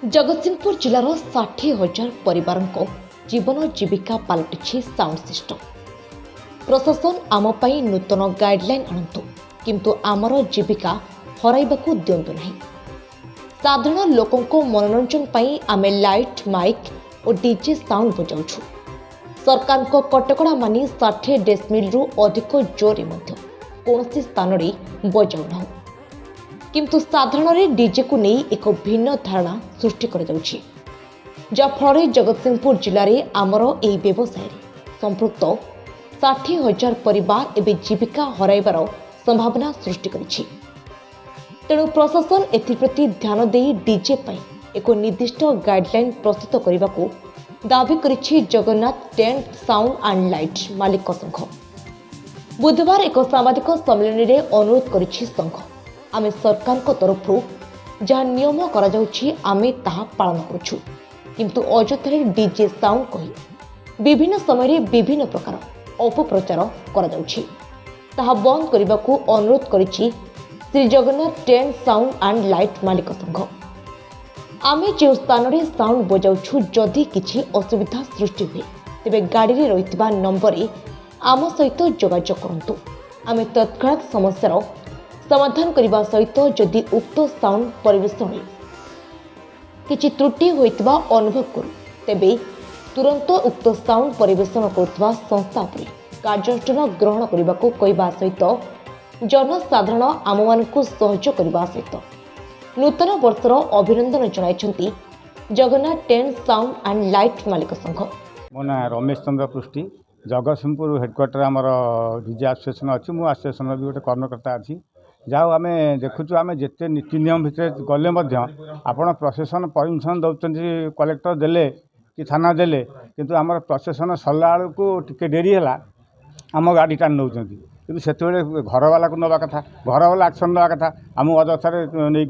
जगतसिंहपुर जिलार 60,000 परिवारों जीवन जीविका पलटि साउंड सिस्टम। प्रशासन आम पाई नूतन गाइडलाइन आणतु किंतु आमर जीविका हराइबाकू दिंतु नहीं। साधारण लोकों मनोरंजन पाई आमे लाइट माइक और डीजे साउंड बजाउछु। सरकार को कटकड़ा मानि 60 डेसिमिल रु अधिक जोरे मध्य कौनसी स्थान में बजाउना किंतु साधारण डीजे को नहीं एक भिन्न धारणा सृष्टि कर जाफल जगतसिंहपुर जिले में आमर यह व्यवसाय संपृक्त 60,000 परिवार एवं जीविका हराइबार संभावना सृष्टि करिछि। तेणु प्रशासन एप्रति ध्यान दे डीजे पाई एक निर्दिष्ट गाइडलाइन प्रस्तुत करने को दाबी करिछि Jagannath tent sound and light मालिक संघ। बुधवार एक साम्बादिक सम्मेलन में अनुरोध करिछि संघ आमे सरकार को तरफ जहाँ नियम करा जाउछि आमे ताहा पालन करूछु किंतु अଯଥାରେ डीजे साउंड कही विभिन्न समय विभिन्न प्रकार अपप्रचार करा जाउछि ताहा बंद करने को अनुरोध करिछि Shri Jagannath tent sound and light मालिक संघ। आमे जो स्थान में साउंड बजाउछु जदि किछि असुविधा सृष्टि हुए तेबे गाड़ी में रहितबा नंबर आम सहित जोगाजोग करंतु। आमे तत्काल समस्यार समाधान करने सहित जदि उक्त साउंड परिवेशन में किसी त्रुटि होइतबा अनुभव करूँ तेबे तुरंत उक्त साउंड परिवेशन करुवा संस्था पर कार्यानुष्ठान ग्रहण करने को कहवा सहित जनसाधारण आम मानकु सहयोग करने सहित नूतन वर्षर अभिनंदन जणाइछन्ति Jagannath tent sound and light मालिक संघ। मो ना रमेश चंद्र पृष्टि जगतसिंहपुर हेडक्वार्टर आमर डीजे आसोसिएसन अच्छी मो आसोसिएसन भी गोटे कर्मकर्ता अच्छी जाओ आम देखुचु आम जिते नीति नियम भितर गले आपण प्रशासन परमिशन दौरान कलेक्टर देले कि थाना देले किंतु आम प्रशासन सरला बेलू टिके डेरी है आम गाड़ी टाणी नौ कि से घर वाला को नवा कथा घर वाला एक्शन नवा कथा आम अଯଥାରେ नहीं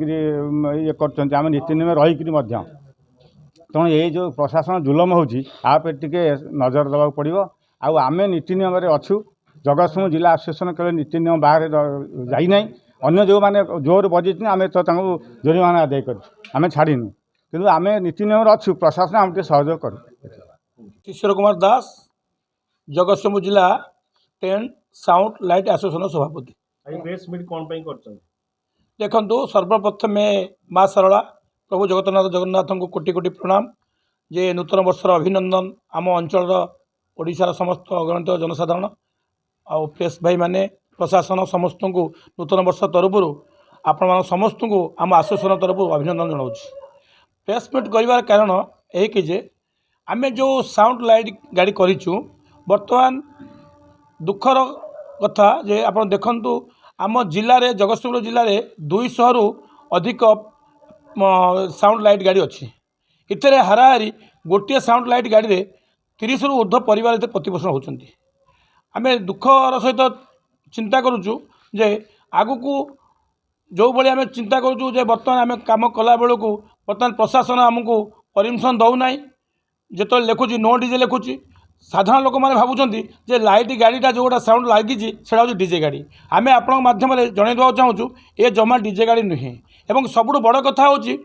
ये कर नीति नियम रहीकि तेणु ये जो प्रशासन जुलम होपर टे नजर देवा पड़ो आम नीति नियम अच्छु जगतसिंहपुर जिला आसोसिएसन केवल नीति नियम बाहर जाना अन्य जो मैंने जोर बजे आम तो जोरीमाना आदाय करें छाड़ीनु कि आम नीति नियम अच्छु प्रशासन आम सहयोग कर। किशोर कुमार दास जगतसिंहपुर जिला टेंट साउंड लाइट एसोसिएसन सभापति। देखु सर्वप्रथम माँ सारला प्रभु जगन्नाथ को कोटि कोटि प्रणाम जे नूतन वर्षर अभिनंदन आम अंचल ओडिशार समस्त अगणित जनसाधारण आ प्रेस भाई माने प्रशासन समस्त को नूतन वर्ष तरफ आपण समस्त को आम आसोसिएसन तरफ अभिनंदन जनाऊँ। प्रेस मीट कर कारण यही कि जे आम जो साउंड लाइट गाड़ी करूँ बर्तमान दुखर कथा जे आप देखु आम जिले में जगतसिंहपुर जिले में 200 रु अधिक साउंड लाइट गाड़ी अच्छी इतने हाराहारी गोटे साउंड लाइट गाड़ी में 30 रु ऊर्ध्व परिवार प्रतिपोषण होती। आम दुखर सहित चिंता करुचु जे आगु को जो भाई आम चिंता करुचु जे बर्तमान आम काम कला बेलू बर्तमान प्रशासन आमको परमिशन दौना जो लिखुची नो डीजे लिखुची साधारण लोक मैंने भावुं जे लाइट गाड़ीटा जो गोटा साउंड लगी हूँ डीजे गाड़ी आम आपण माध्यम जन चाहूँ ये जमा डीजे गाड़ी नुहे एवं सबुठ बड़ कथा हूँ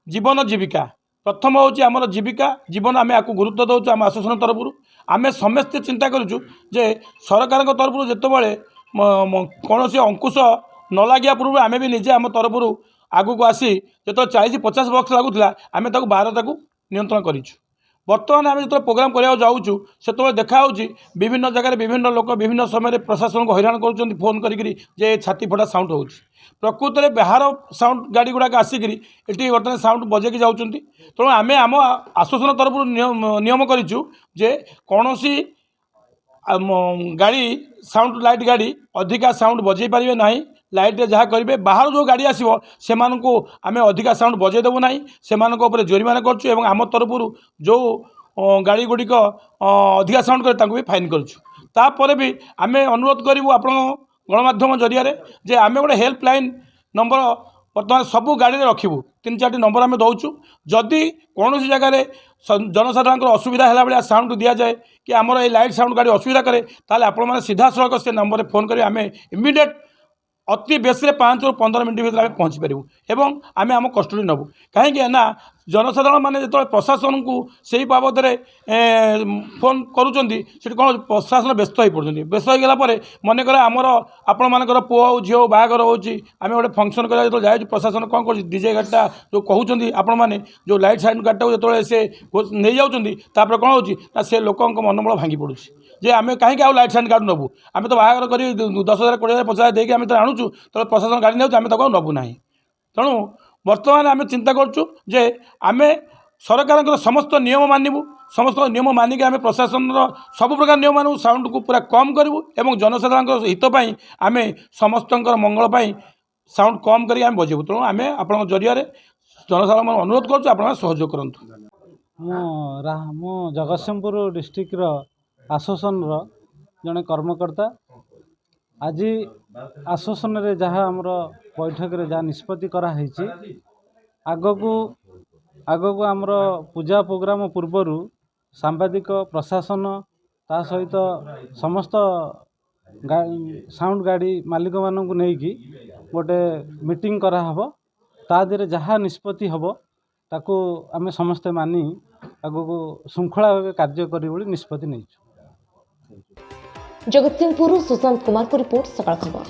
जीवन जीविका प्रथम हूँ आमर जीविका जीवन आम आपको गुरुत्व दौचु आम आसोसिएसन तरफ आम समस्ते चिंता करुचु जे सरकार तरफ जितेबाला कौन अंकुश न लगे पूर्व आम भी निजे आम तरफ आगू को आसी जो 40-50 बक्स लगुला आम 12 नियंत्रण करूँ। बर्तमान आम जो प्रोग्राम करने जाऊँ से देखा विभिन्न जगह विभिन्न लोक विभिन्न समय प्रशासन को हैरान कर फोन करी छाती फटा साउंड हो प्रकृत में बाहर साउंड गाड़ी गुड़ाक आसिक ये बर्तमान साउंड बजेकी जाऊँ तेणु आम आम आसोसिएसन तरफ नियम करूँ जे कौन गाड़ी साउंड लाइट गाड़ी अधिका साउंड बजे पारे ना लाइट जहाँ करेंगे बाहर जो गाड़ी आसो से आम अधिका साउंड बजेदेबू ना से जोरीमाना करूँ आम तरफ जो गाड़ी गुड़िक अधिका साउंड करे भी फाइन करुँ भी आम अनुरोध करूँ आप गणमाध्यम जरिया जे आम गोटे हेल्पलाइन नंबर बर्तमान सबू गाड़ी में रखू 3-4 नंबर आम दौचु जदि कौन जगह जनसाधारण असुविधा है भाया साउंड दि जाए कि आमर ये लाइट साउंड गाड़ी असुविधा करे ताल आपण सीधा सड़क से नंबर फोन करें आम इमिडिएट अति बेस 5 ରୁ 15 मिनट भर पहुँची पारू एवं आम आम कस्टडी नबू कहीं जनसाधारण मैंने जो प्रशासन को सही बाबद फोन करुँच कौन प्रशासन व्यस्त हो पड़े व्यस्त हो गला मनकर आमर आपण मानकर पुओ झील बाहागर होमें गोटे फंक्शन करा जो जाए प्रशासन कौन कर डीजे गाड़ीटा जो कहते आपण मैंने जो लाइट साइड गाड़ीटा जो से नहीं जापर कौन हो से लोक मनोबल भांगी पड़ू जे आम कहीं आउ लाइट साइड गाड़ी नबू आम तो बाहागर कर 10,000 20,000 50,000 देके आम तो आणुचु तो प्रशासन गाड़ी नहीं आम तो नबू ना तेणु बर्तमान आम चिंता करुँ जे आम सरकार समस्त नियम मानबू समस्त नियम मानिक आम प्रशासन सब प्रकार नियम मानू साउंड को पूरा कम करूँ और जनसाधारण हितपाई आम समस्त मंगल साउंड कम कर बजेबू तेणु आम आप जरिया जनसाधारण अनुरोध करूँ सहयोग करूँ। मो जगतसिंहपुर डिस्ट्रिक्टर आसोसन जड़े कर्मकर्ता आज आसोसन रे जहाँ आमर बैठक रे जहाँ निष्पत्ति कराई आगको आगको आमर पूजा प्रोग्राम पूर्वर सांबादिक प्रशासन ता सहित समस्त साउंड गाड़ी मालिक मानू नहीं गोटे मीटिंग कराहब ता देहरे जहाँ निष्पत्ति हम ताकू आम समस्ते मानी आगको श्रृंखला भाव कार्य करी निष्पत्ति नहीं। जगतसिंहपुर सुशांत कुमार को रिपोर्ट सकाळ खबर।